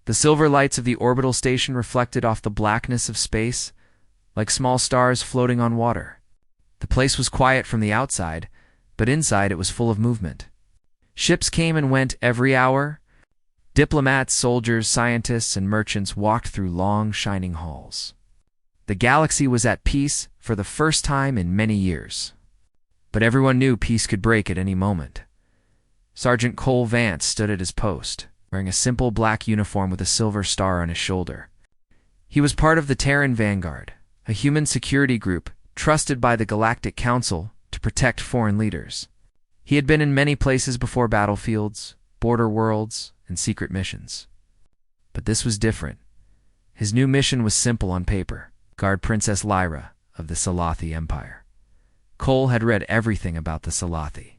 The silver lights of the orbital station reflected off the blackness of space, like small stars floating on water. The place was quiet from the outside, but inside it was full of movement. Ships came and went every hour. Diplomats, soldiers, scientists, and merchants walked through long, shining halls. The galaxy was at peace for the first time in many years. But everyone knew peace could break at any moment. Sergeant Cole Vance stood at his post, wearing a simple black uniform with a silver star on his shoulder. He was part of the Terran Vanguard, a human security group trusted by the Galactic Council to protect foreign leaders. He had been in many places before battlefields, border worlds, and secret missions. But this was different. His new mission was simple on paper: guard Princess Lyra of the Salathi Empire. Cole had read everything about the Salathi.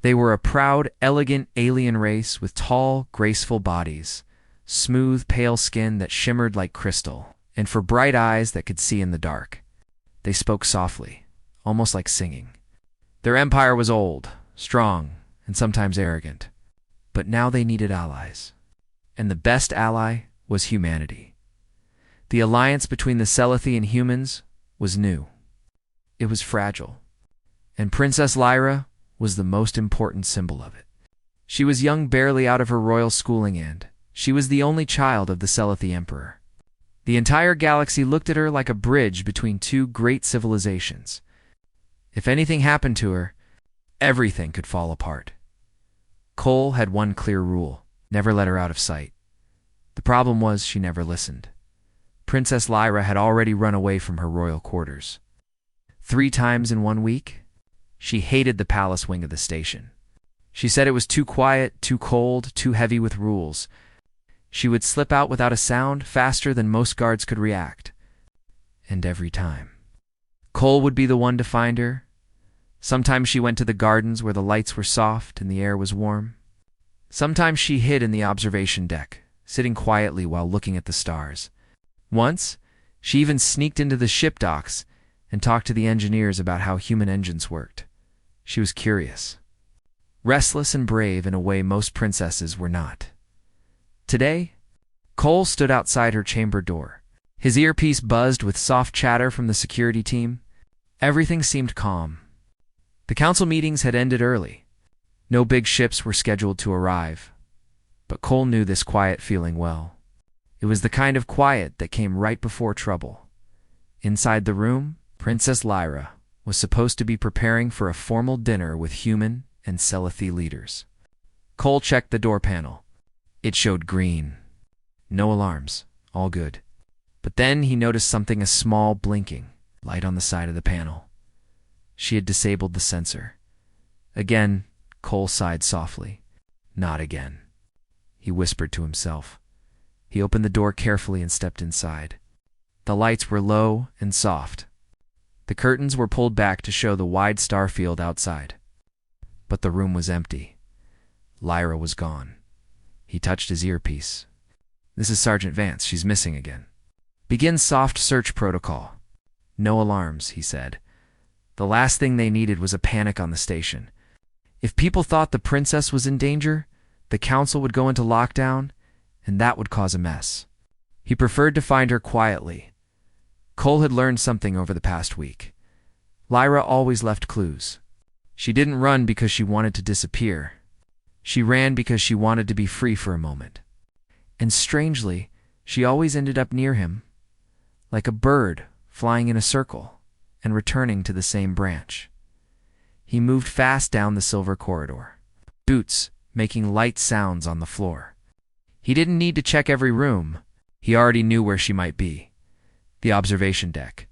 They were a proud, elegant alien race with tall, graceful bodies, smooth, pale skin that shimmered like crystal, and for bright eyes that could see in the dark. They spoke softly, almost like singing. Their empire was old, strong, and sometimes arrogant. But now they needed allies. And the best ally was humanity. The alliance between the Salathi and humans was new. It was fragile. And Princess Lyra was the most important symbol of it. She was young, barely out of her royal schooling, and she was the only child of the Salathi Emperor. The entire galaxy looked at her like a bridge between two great civilizations. If anything happened to her, everything could fall apart. Cole had one clear rule: never let her out of sight. The problem was she never listened. Princess Lyra had already run away from her royal quarters. 3 times in 1 week. She hated the palace wing of the station. She said it was too quiet, too cold, too heavy with rules. She would slip out without a sound, faster than most guards could react. And every time, Cole would be the one to find her. Sometimes she went to the gardens where the lights were soft and the air was warm. Sometimes she hid in the observation deck, sitting quietly while looking at the stars. Once, she even sneaked into the ship docks and talked to the engineers about how human engines worked. She was curious, restless and brave in a way most princesses were not. Today, Cole stood outside her chamber door. His earpiece buzzed with soft chatter from the security team. Everything seemed calm. The council meetings had ended early. No big ships were scheduled to arrive. But Cole knew this quiet feeling well. It was the kind of quiet that came right before trouble. Inside the room, Princess Lyra was supposed to be preparing for a formal dinner with human and Salathi leaders. Cole checked the door panel. It showed green. No alarms. All good. But then he noticed something, a small blinking light on the side of the panel. She had disabled the sensor. Again, Cole sighed softly. Not again, he whispered to himself. He opened the door carefully and stepped inside. The lights were low and soft. The curtains were pulled back to show the wide star field outside. But the room was empty. Lyra was gone. He touched his earpiece. This is Sergeant Vance. She's missing again. Begin soft search protocol. No alarms, he said. The last thing they needed was a panic on the station. If people thought the princess was in danger, the council would go into lockdown, and that would cause a mess. He preferred to find her quietly. Cole had learned something over the past week. Lyra always left clues. She didn't run because she wanted to disappear. She ran because she wanted to be free for a moment. And strangely, she always ended up near him, like a bird flying in a circle and returning to the same branch. He moved fast down the silver corridor, boots making light sounds on the floor. He didn't need to check every room. He already knew where she might be. The observation deck.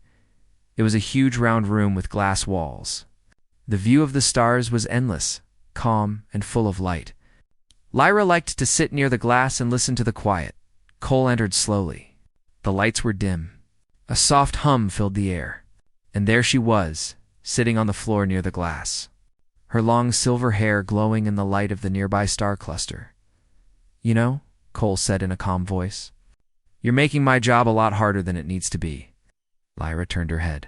It was a huge round room with glass walls. The view of the stars was endless, calm, and full of light. Lyra liked to sit near the glass and listen to the quiet. Cole entered slowly. The lights were dim. A soft hum filled the air. And there she was, sitting on the floor near the glass, her long silver hair glowing in the light of the nearby star cluster. You know, Cole said in a calm voice, you're making my job a lot harder than it needs to be. Lyra turned her head.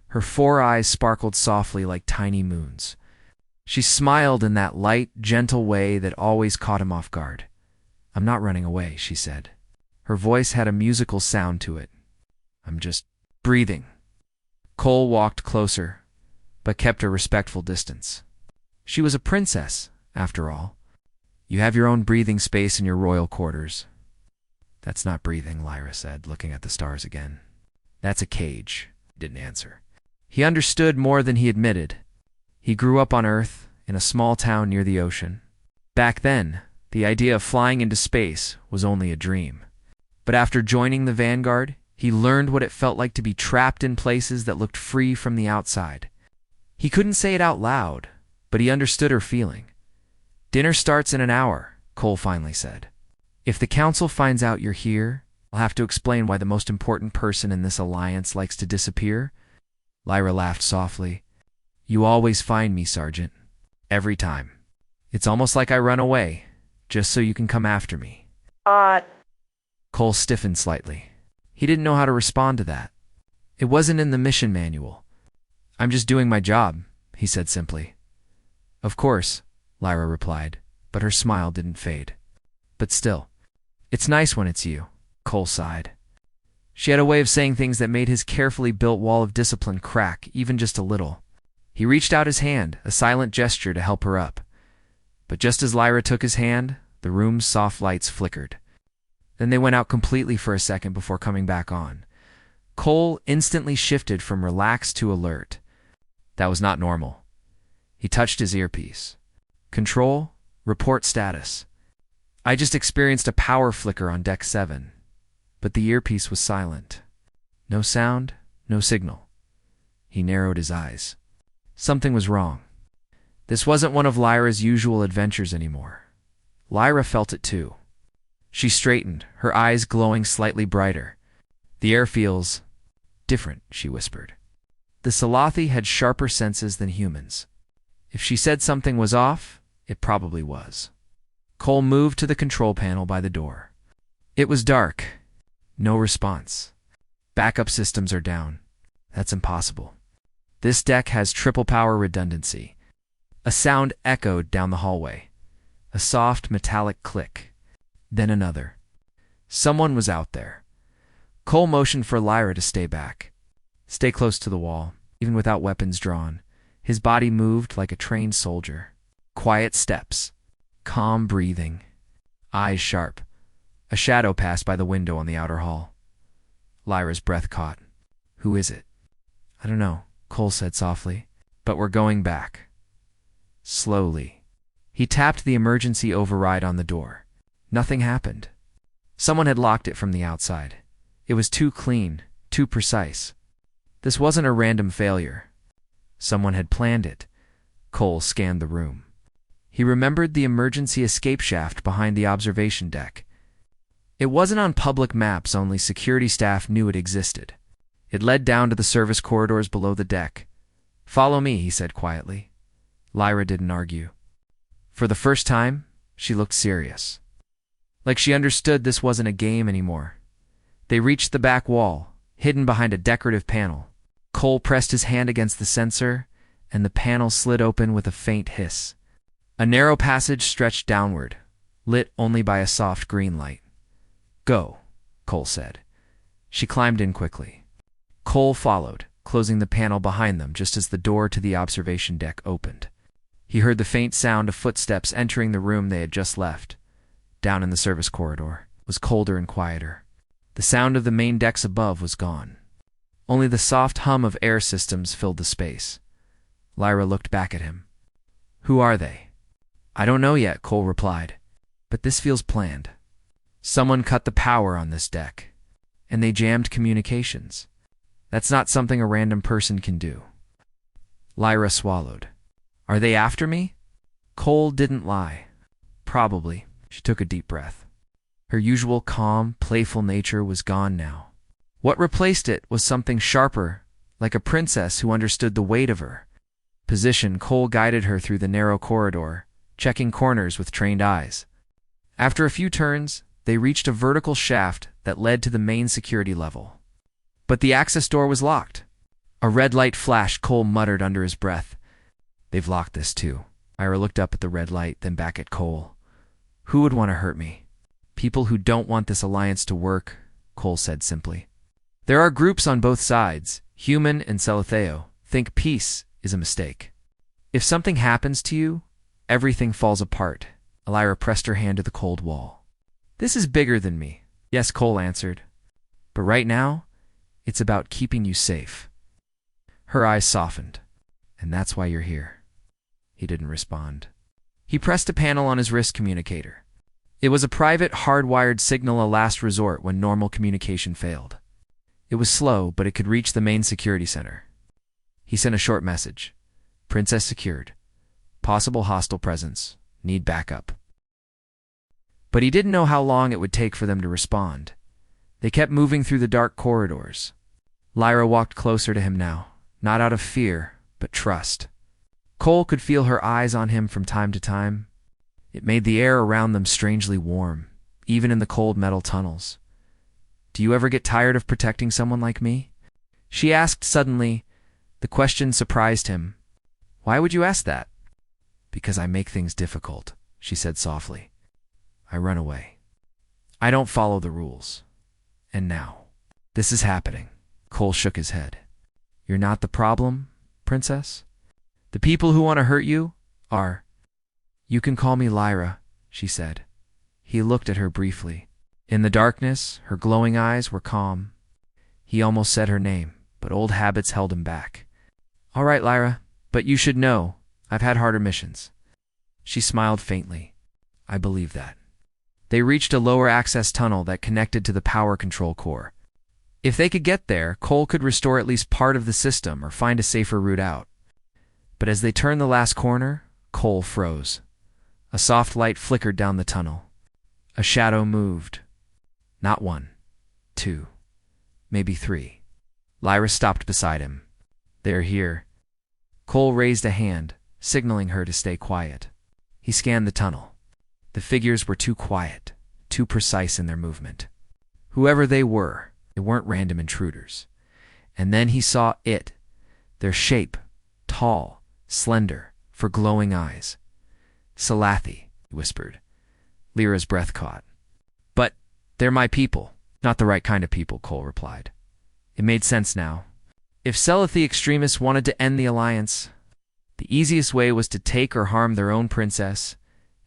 Her 4 eyes sparkled softly like tiny moons. She smiled in that light, gentle way that always caught him off guard. I'm not running away, she said. Her voice had a musical sound to it. I'm just breathing. Cole walked closer, but kept a respectful distance. She was a princess, after all. You have your own breathing space in your royal quarters. That's not breathing, Lyra said, looking at the stars again. That's a cage, he didn't answer. He understood more than he admitted. He grew up on Earth, in a small town near the ocean. Back then, the idea of flying into space was only a dream. But after joining the Vanguard, he learned what it felt like to be trapped in places that looked free from the outside. He couldn't say it out loud, but he understood her feeling. Dinner starts in an hour, Cole finally said. If the Council finds out you're here, I'll have to explain why the most important person in this alliance likes to disappear. Lyra laughed softly. You always find me, Sergeant. Every time. It's almost like I run away, just so you can come after me. Cole stiffened slightly. He didn't know how to respond to that. It wasn't in the mission manual. I'm just doing my job, he said simply. Of course, Lyra replied, but her smile didn't fade. But still, it's nice when it's you, Cole sighed. She had a way of saying things that made his carefully built wall of discipline crack even just a little. He reached out his hand, a silent gesture to help her up. But just as Lyra took his hand, the room's soft lights flickered. Then they went out completely for a second before coming back on. Cole instantly shifted from relaxed to alert. That was not normal. He touched his earpiece. Control, report status. I just experienced a power flicker on Deck 7, but the earpiece was silent. No sound, no signal. He narrowed his eyes. Something was wrong. This wasn't one of Lyra's usual adventures anymore. Lyra felt it too. She straightened, her eyes glowing slightly brighter. The air feels different, she whispered. The Salathi had sharper senses than humans. If she said something was off, it probably was. Cole moved to the control panel by the door. It was dark. No response. Backup systems are down. That's impossible. This deck has triple power redundancy. A sound echoed down the hallway. A soft metallic click. Then another. Someone was out there. Cole motioned for Lyra to stay back. Stay close to the wall, even without weapons drawn. His body moved like a trained soldier. Quiet steps. Calm breathing. Eyes sharp. A shadow passed by the window on the outer hall. Lyra's breath caught. Who is it? I don't know, Cole said softly. But we're going back. Slowly. He tapped the emergency override on the door. Nothing happened. Someone had locked it from the outside. It was too clean, too precise. This wasn't a random failure. Someone had planned it. Cole scanned the room. He remembered the emergency escape shaft behind the observation deck. It wasn't on public maps, only security staff knew it existed. It led down to the service corridors below the deck. Follow me, he said quietly. Lyra didn't argue. For the first time, she looked serious. Like she understood this wasn't a game anymore. They reached the back wall, hidden behind a decorative panel. Cole pressed his hand against the sensor, and the panel slid open with a faint hiss. A narrow passage stretched downward, lit only by a soft green light. Go, Cole said. She climbed in quickly. Cole followed, closing the panel behind them just as the door to the observation deck opened. He heard the faint sound of footsteps entering the room they had just left. Down in the service corridor, it was colder and quieter. The sound of the main decks above was gone. Only the soft hum of air systems filled the space. Lyra looked back at him. Who are they? I don't know yet, Cole replied. But this feels planned. Someone cut the power on this deck, and they jammed communications. That's not something a random person can do. Lyra swallowed. Are they after me? Cole didn't lie. Probably. She took a deep breath. Her usual calm, playful nature was gone now. What replaced it was something sharper, like a princess who understood the weight of her. Position, Cole guided her through the narrow corridor, checking corners with trained eyes. After a few turns, they reached a vertical shaft that led to the main security level. But the access door was locked. A red light flashed, Cole muttered under his breath. They've locked this too. Ira looked up at the red light, then back at Cole. Who would want to hurt me? People who don't want this alliance to work, Cole said simply. There are groups on both sides, human and Celetheo, think peace is a mistake. If something happens to you, everything falls apart. Lyra pressed her hand to the cold wall. This is bigger than me. Yes, Cole answered. But right now, it's about keeping you safe. Her eyes softened. And that's why you're here. He didn't respond. He pressed a panel on his wrist communicator. It was a private, hardwired signal, a last resort when normal communication failed. It was slow, but it could reach the main security center. He sent a short message. Princess secured. Possible hostile presence. Need backup. But he didn't know how long it would take for them to respond. They kept moving through the dark corridors. Lyra walked closer to him now, not out of fear, but trust. Cole could feel her eyes on him from time to time. It made the air around them strangely warm, even in the cold metal tunnels. Do you ever get tired of protecting someone like me? She asked suddenly. The question surprised him. Why would you ask that? Because I make things difficult, she said softly. I run away. I don't follow the rules. And now, this is happening. Cole shook his head. You're not the problem, Princess? The people who want to hurt you are. You can call me Lyra, she said. He looked at her briefly. In the darkness, her glowing eyes were calm. He almost said her name, but old habits held him back. All right, Lyra, but you should know, I've had harder missions. She smiled faintly. I believe that. They reached a lower access tunnel that connected to the power control core. If they could get there, Cole could restore at least part of the system or find a safer route out. But as they turned the last corner, Cole froze. A soft light flickered down the tunnel. A shadow moved. Not one, two, maybe three. Lyra stopped beside him. They're here. Cole raised a hand, signaling her to stay quiet. He scanned the tunnel. The figures were too quiet, too precise in their movement. Whoever they weren't random intruders. And then he saw it, their shape, tall, slender, for glowing eyes. Salathi, he whispered. Lyra's breath caught. But they're my people. Not the right kind of people, Cole replied. It made sense now. If Salathi extremists wanted to end the alliance, the easiest way was to take or harm their own princess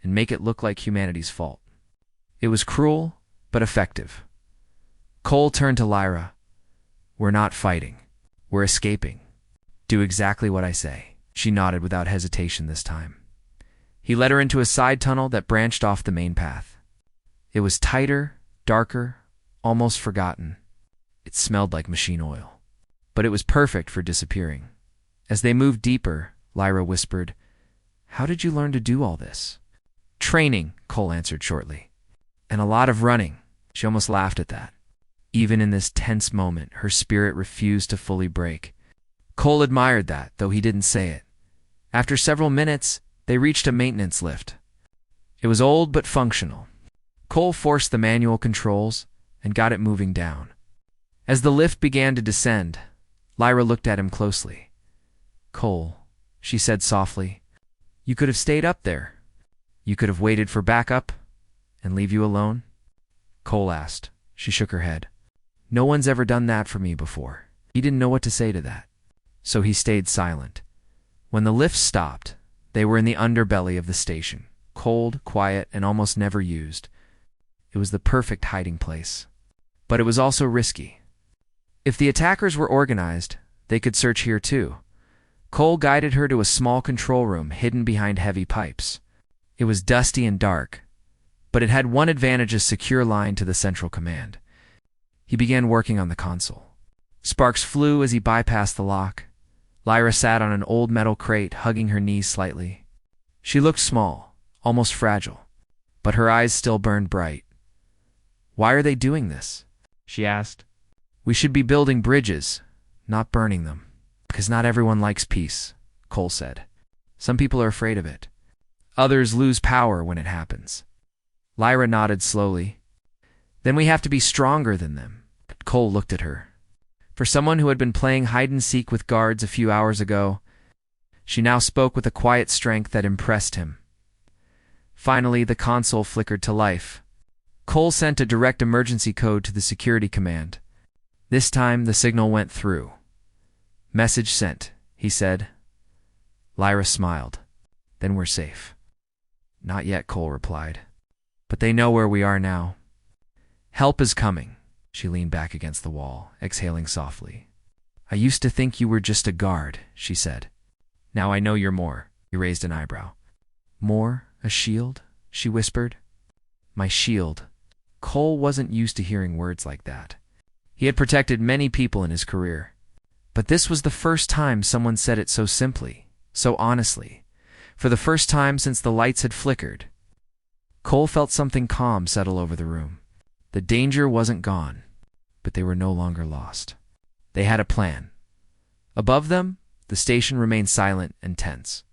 and make it look like humanity's fault. It was cruel, but effective. Cole turned to Lyra. We're not fighting. We're escaping. Do exactly what I say. She nodded without hesitation this time. He led her into a side tunnel that branched off the main path. It was tighter, darker, almost forgotten. It smelled like machine oil. But it was perfect for disappearing. As they moved deeper, Lyra whispered, How did you learn to do all this? Training, Cole answered shortly. And a lot of running. She almost laughed at that. Even in this tense moment, her spirit refused to fully break. Cole admired that, though he didn't say it. After several minutes, they reached a maintenance lift. It was old but functional. Cole forced the manual controls and got it moving down. As the lift began to descend, Lyra looked at him closely. Cole, she said softly, you could have stayed up there. You could have waited for backup and leave you alone? Cole asked. She shook her head. No one's ever done that for me before. He didn't know what to say to that. So he stayed silent. When the lift stopped, they were in the underbelly of the station, cold, quiet, and almost never used. It was the perfect hiding place. But it was also risky. If the attackers were organized, they could search here too. Cole guided her to a small control room hidden behind heavy pipes. It was dusty and dark, but it had one advantage: a secure line to the central command. He began working on the console. Sparks flew as he bypassed the lock. Lyra sat on an old metal crate, hugging her knees slightly. She looked small, almost fragile, but her eyes still burned bright. Why are they doing this? She asked. We should be building bridges, not burning them. Because not everyone likes peace, Cole said. Some people are afraid of it. Others lose power when it happens. Lyra nodded slowly. Then we have to be stronger than them. Cole looked at her. For someone who had been playing hide-and-seek with guards a few hours ago, she now spoke with a quiet strength that impressed him. Finally, the console flickered to life. Cole sent a direct emergency code to the security command. This time, the signal went through. "Message sent," he said. Lyra smiled. "Then we're safe." "Not yet," Cole replied. "But they know where we are now." "Help is coming." She leaned back against the wall, exhaling softly. "I used to think you were just a guard," she said. "Now I know you're more." He raised an eyebrow. "More? A shield?" she whispered. "My shield." Cole wasn't used to hearing words like that. He had protected many people in his career. But this was the first time someone said it so simply, so honestly, for the first time since the lights had flickered. Cole felt something calm settle over the room. The danger wasn't gone, but they were no longer lost. They had a plan. Above them, the station remained silent and tense.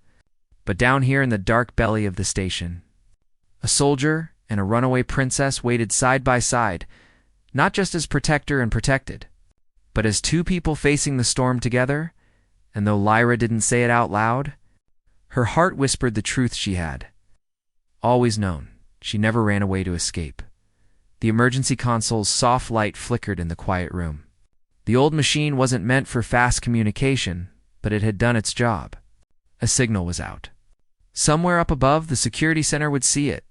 But down here in the dark belly of the station, a soldier and a runaway princess waited side by side, not just as protector and protected, but as two people facing the storm together, and though Lyra didn't say it out loud, her heart whispered the truth she had always known. She never ran away to escape. The emergency console's soft light flickered in the quiet room. The old machine wasn't meant for fast communication, but it had done its job. A signal was out. Somewhere up above, the security center would see it.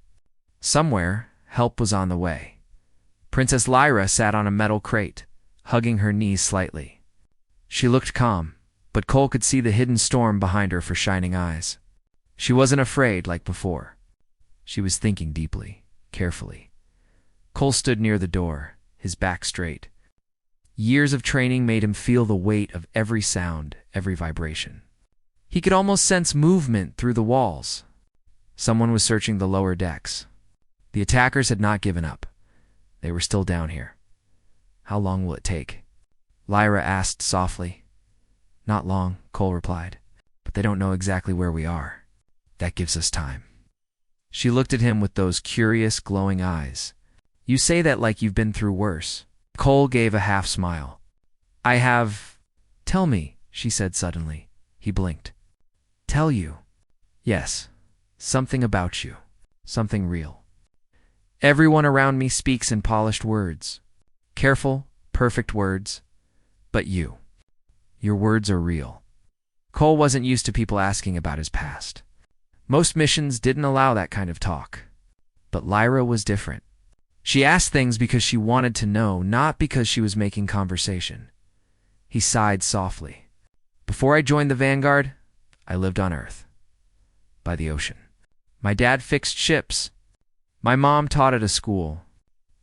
Somewhere, help was on the way. Princess Lyra sat on a metal crate, hugging her knees slightly. She looked calm, but Cole could see the hidden storm behind her for shining eyes. She wasn't afraid like before. She was thinking deeply, carefully. Cole stood near the door, his back straight. Years of training made him feel the weight of every sound, every vibration. He could almost sense movement through the walls. Someone was searching the lower decks. The attackers had not given up. They were still down here. "How long will it take?" Lyra asked softly. "Not long," Cole replied. "But they don't know exactly where we are. That gives us time." She looked at him with those curious, glowing eyes. "You say that like you've been through worse." Cole gave a half smile. "I have." "Tell me," she said suddenly. He blinked. "Tell you?" "Yes. Something about you. Something real. Everyone around me speaks in polished words. Careful, perfect words. But you. Your words are real." Cole wasn't used to people asking about his past. Most missions didn't allow that kind of talk. But Lyra was different. She asked things because she wanted to know, not because she was making conversation. He sighed softly. "Before I joined the Vanguard, I lived on Earth. By the ocean. My dad fixed ships. My mom taught at a school.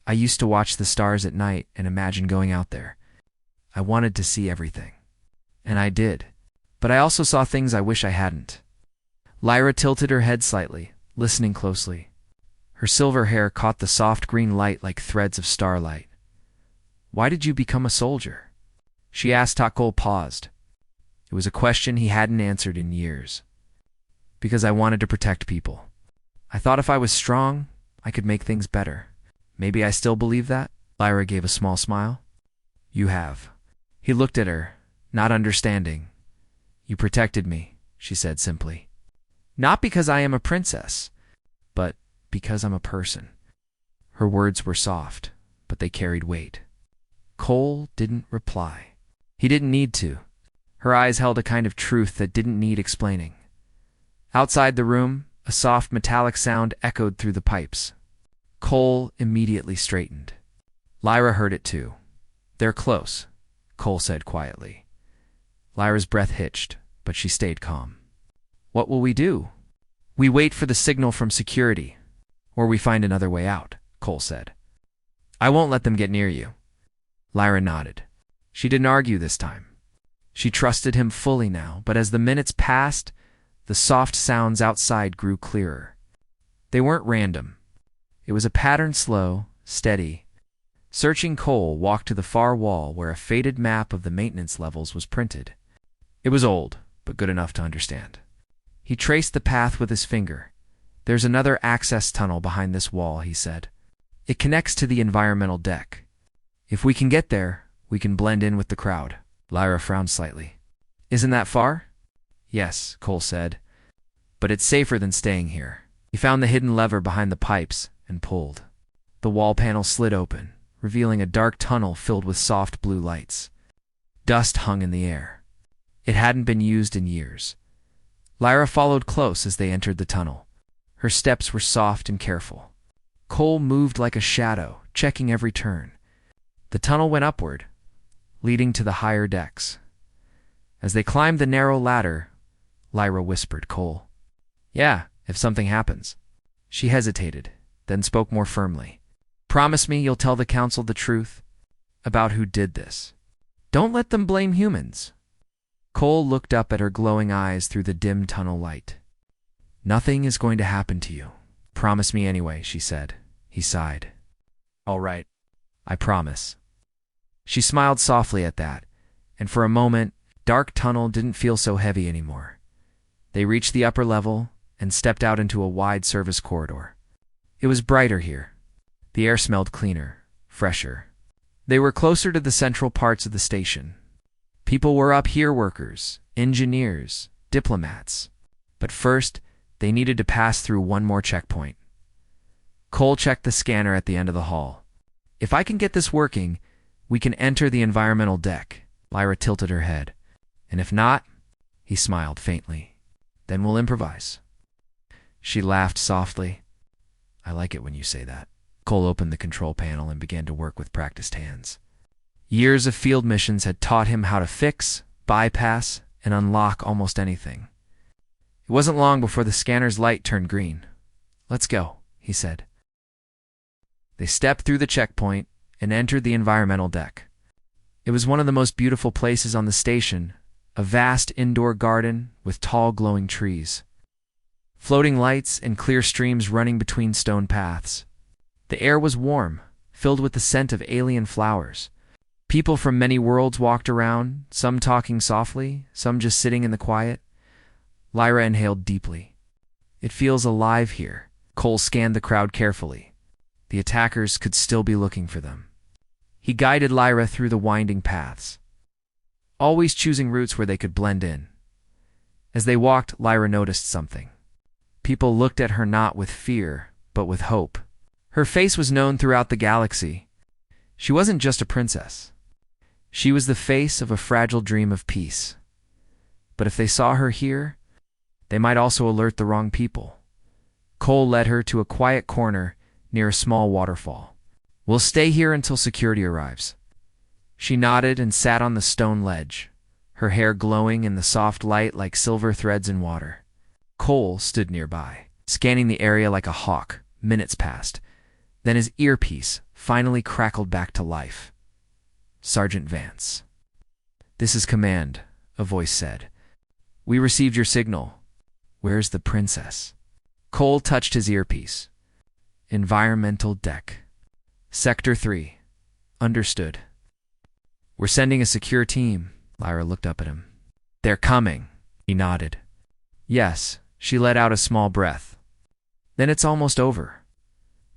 I used to watch the stars at night and imagine going out there. I wanted to see everything. And I did. But I also saw things I wish I hadn't." Lyra tilted her head slightly, listening closely. Her silver hair caught the soft green light like threads of starlight. "Why did you become a soldier?" she asked. Cole paused. It was a question he hadn't answered in years. "Because I wanted to protect people. I thought if I was strong, I could make things better. Maybe I still believe that?" Lyra gave a small smile. "You have." He looked at her, not understanding. "You protected me," she said simply. "Not because I am a princess, but because I'm a person." Her words were soft, but they carried weight. Cole didn't reply. He didn't need to. Her eyes held a kind of truth that didn't need explaining. Outside the room, a soft metallic sound echoed through the pipes. Cole immediately straightened. Lyra heard it too. "They're close," Cole said quietly. Lyra's breath hitched, but she stayed calm. "What will we do?" "We wait for the signal from security. Or we find another way out," Cole said. "I won't let them get near you." Lyra nodded. She didn't argue this time. She trusted him fully now, but as the minutes passed, the soft sounds outside grew clearer. They weren't random. It was a pattern, slow, steady. Searching, Cole walked to the far wall where a faded map of the maintenance levels was printed. It was old, but good enough to understand. He traced the path with his finger. "There's another access tunnel behind this wall," he said. "It connects to the environmental deck. If we can get there, we can blend in with the crowd." Lyra frowned slightly. "Isn't that far?" "Yes," Cole said. "But it's safer than staying here." He found the hidden lever behind the pipes and pulled. The wall panel slid open, revealing a dark tunnel filled with soft blue lights. Dust hung in the air. It hadn't been used in years. Lyra followed close as they entered the tunnel. Her steps were soft and careful. Cole moved like a shadow, checking every turn. The tunnel went upward, leading to the higher decks. As they climbed the narrow ladder, Lyra whispered Cole, "Yeah, if something happens." She hesitated, then spoke more firmly. "Promise me you'll tell the council the truth about who did this. Don't let them blame humans." Cole looked up at her glowing eyes through the dim tunnel light. "Nothing is going to happen to you. Promise me anyway," she said. He sighed. "All right, I promise." She smiled softly at that, and for a moment, dark tunnel didn't feel so heavy anymore. They reached the upper level and stepped out into a wide service corridor. It was brighter here. The air smelled cleaner, fresher. They were closer to the central parts of the station. People were up here, workers, engineers, diplomats. But first, they needed to pass through one more checkpoint. Cole checked the scanner at the end of the hall. "If I can get this working, we can enter the environmental deck." Lyra tilted her head. "And if not," he smiled faintly, "then we'll improvise." She laughed softly. "I like it when you say that." Cole opened the control panel and began to work with practiced hands. Years of field missions had taught him how to fix, bypass, and unlock almost anything. It wasn't long before the scanner's light turned green. "Let's go," he said. They stepped through the checkpoint and entered the environmental deck. It was one of the most beautiful places on the station, a vast indoor garden with tall glowing trees. Floating lights and clear streams running between stone paths. The air was warm, filled with the scent of alien flowers. People from many worlds walked around, some talking softly, some just sitting in the quiet. Lyra inhaled deeply. "It feels alive here." Cole scanned the crowd carefully. The attackers could still be looking for them. He guided Lyra through the winding paths, always choosing routes where they could blend in. As they walked, Lyra noticed something. People looked at her not with fear, but with hope. Her face was known throughout the galaxy. She wasn't just a princess. She was the face of a fragile dream of peace. But if they saw her here, they might also alert the wrong people. Cole led her to a quiet corner near a small waterfall. "We'll stay here until security arrives." She nodded and sat on the stone ledge, her hair glowing in the soft light like silver threads in water. Cole stood nearby, scanning the area like a hawk. Minutes passed. Then his earpiece finally crackled back to life. "Sergeant Vance." "This is command," a voice said. "We received your signal. Where's the princess?" Cole touched his earpiece. "Environmental deck. Sector 3. Understood." "We're sending a secure team." Lyra looked up at him. "They're coming." He nodded. "Yes." She let out a small breath. "Then it's almost over."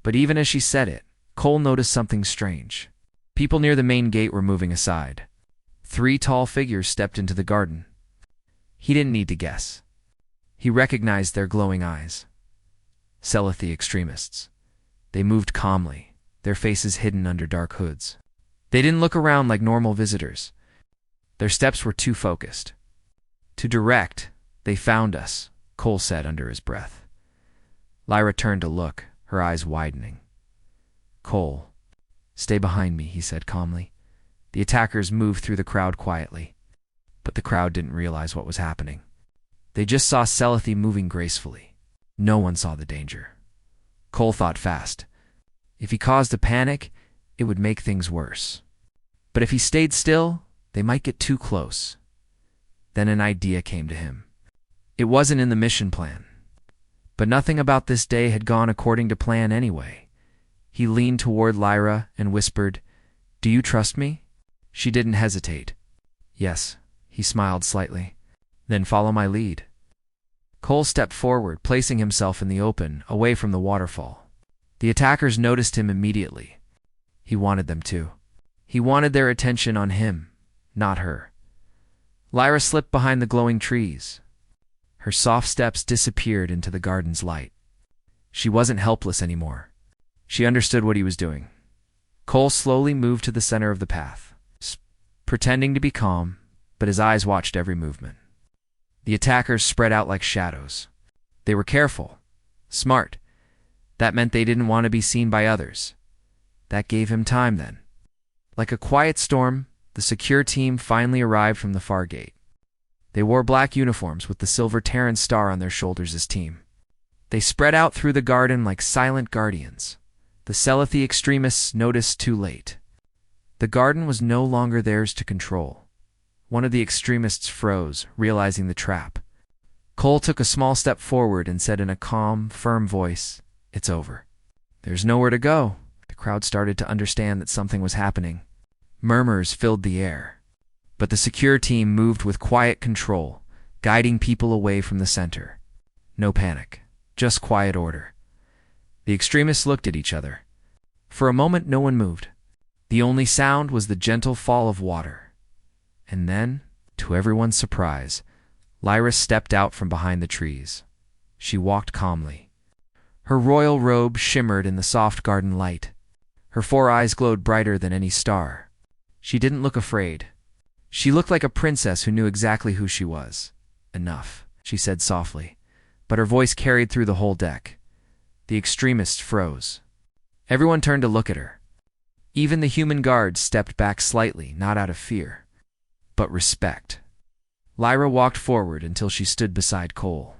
But even as she said it, Cole noticed something strange. People near the main gate were moving aside. 3 tall figures stepped into the garden. He didn't need to guess. He recognized their glowing eyes. Celethi extremists. They moved calmly, their faces hidden under dark hoods. They didn't look around like normal visitors. Their steps were too focused. "Too direct. They found us," Cole said under his breath. Lyra turned to look, her eyes widening. "Cole, stay behind me," he said calmly. The attackers moved through the crowd quietly, but the crowd didn't realize what was happening. They just saw Celethi moving gracefully. No one saw the danger. Cole thought fast. If he caused a panic, it would make things worse. But if he stayed still, they might get too close. Then an idea came to him. It wasn't in the mission plan. But nothing about this day had gone according to plan anyway. He leaned toward Lyra and whispered, "Do you trust me?" She didn't hesitate. "Yes," he smiled slightly. "Then follow my lead." Cole stepped forward, placing himself in the open, away from the waterfall. The attackers noticed him immediately. He wanted them to. He wanted their attention on him, not her. Lyra slipped behind the glowing trees. Her soft steps disappeared into the garden's light. She wasn't helpless anymore. She understood what he was doing. Cole slowly moved to the center of the path, pretending to be calm, but his eyes watched every movement. The attackers spread out like shadows. They were careful, smart. That meant they didn't want to be seen by others. That gave him time then. Like a quiet storm, the secure team finally arrived from the far gate. They wore black uniforms with the silver Terran star on their shoulders as team. They spread out through the garden like silent guardians. The Celethi extremists noticed too late. The garden was no longer theirs to control. One of the extremists froze, realizing the trap. Cole took a small step forward and said in a calm, firm voice, "It's over." "There's nowhere to go." The crowd started to understand that something was happening. Murmurs filled the air. But the secure team moved with quiet control, guiding people away from the center. No panic, just quiet order. The extremists looked at each other. For a moment, no one moved. The only sound was the gentle fall of water. And then, to everyone's surprise, Lyra stepped out from behind the trees. She walked calmly. Her royal robe shimmered in the soft garden light. Her 4 eyes glowed brighter than any star. She didn't look afraid. She looked like a princess who knew exactly who she was. "Enough," she said softly, but her voice carried through the whole deck. The extremists froze. Everyone turned to look at her. Even the human guards stepped back slightly, not out of fear, but respect. Lyra walked forward until she stood beside Cole.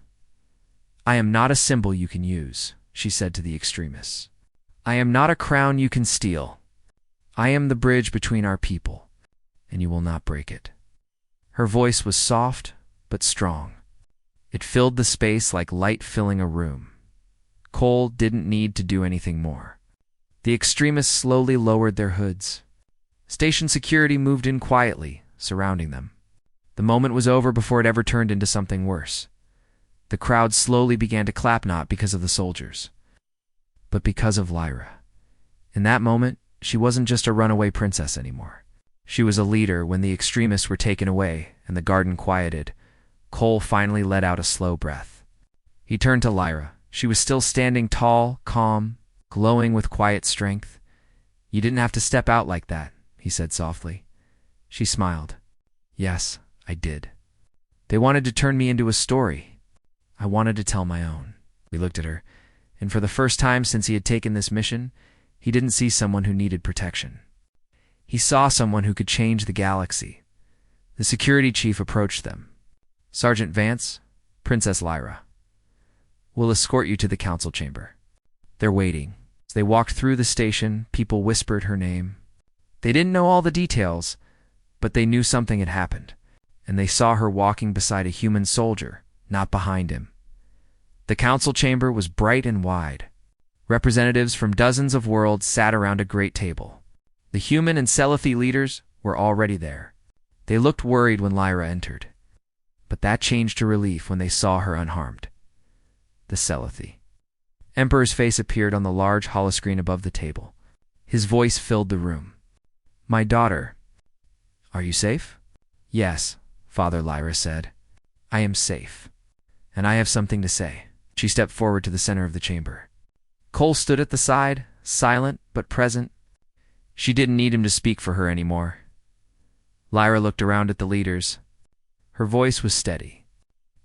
"I am not a symbol you can use," she said to the extremists. "I am not a crown you can steal. I am the bridge between our people, and you will not break it." Her voice was soft, but strong. It filled the space like light filling a room. Cole didn't need to do anything more. The extremists slowly lowered their hoods. Station security moved in quietly, surrounding them. The moment was over before it ever turned into something worse. The crowd slowly began to clap, not because of the soldiers, but because of Lyra. In that moment, she wasn't just a runaway princess anymore. She was a leader. When the extremists were taken away and the garden quieted, Cole finally let out a slow breath. He turned to Lyra. She was still standing tall, calm, glowing with quiet strength. "You didn't have to step out like that," he said softly. She smiled. "Yes, I did. They wanted to turn me into a story. I wanted to tell my own." He looked at her, and for the first time since he had taken this mission, he didn't see someone who needed protection. He saw someone who could change the galaxy. The security chief approached them. "Sergeant Vance, Princess Lyra. We'll escort you to the council chamber." They're waiting. As they walked through the station, people whispered her name. They didn't know all the details, but they knew something had happened, and they saw her walking beside a human soldier, not behind him. The council chamber was bright and wide. Representatives from dozens of worlds sat around a great table. The human and Celethi leaders were already there. They looked worried when Lyra entered, but that changed to relief when they saw her unharmed. The Celethi. Emperor's face appeared on the large holoscreen above the table. His voice filled the room. "My daughter, are you safe?" "Yes," Father Lyra said. "I am safe, and I have something to say." She stepped forward to the center of the chamber. Cole stood at the side, silent but present. She didn't need him to speak for her anymore. Lyra looked around at the leaders. Her voice was steady.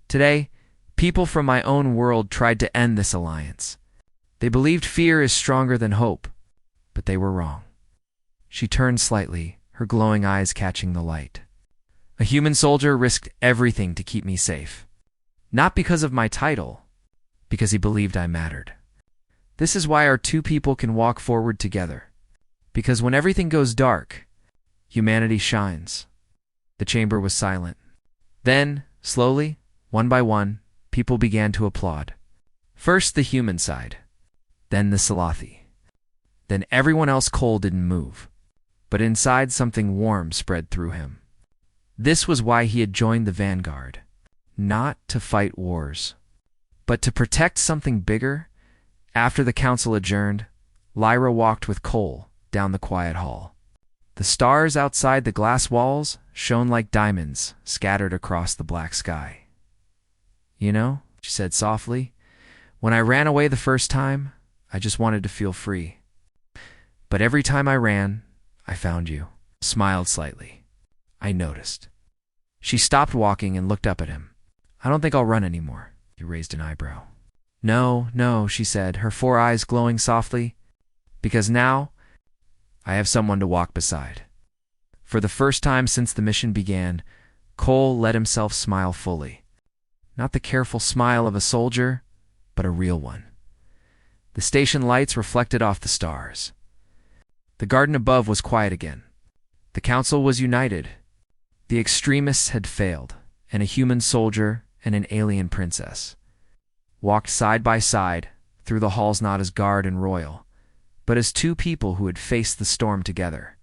"Today, people from my own world tried to end this alliance. They believed fear is stronger than hope, but they were wrong." She turned slightly, her glowing eyes catching the light. "A human soldier risked everything to keep me safe. Not because of my title, because he believed I mattered. This is why our two people can walk forward together. Because when everything goes dark, humanity shines." The chamber was silent. Then, slowly, one by one, people began to applaud. First the human side, then the Celethi. Then everyone else. Cole didn't move, but inside something warm spread through him. This was why he had joined the vanguard. Not to fight wars, but to protect something bigger. After the council adjourned, Lyra walked with Cole down the quiet hall. The stars outside the glass walls shone like diamonds scattered across the black sky. "You know," she said softly, "when I ran away the first time, I just wanted to feel free. But every time I ran, I found you. Smiled slightly. I noticed. She stopped walking and looked up at him. I don't think I'll run anymore. He raised an eyebrow. No, no, she said, her 4 eyes glowing softly. Because now, I have someone to walk beside. For the first time since the mission began, Cole let himself smile fully. Not the careful smile of a soldier, but a real one. The station lights reflected off the stars. The garden above was quiet again. The council was united. The extremists had failed, and a human soldier and an alien princess walked side by side through the halls, not as guard and royal, but as 2 people who had faced the storm together.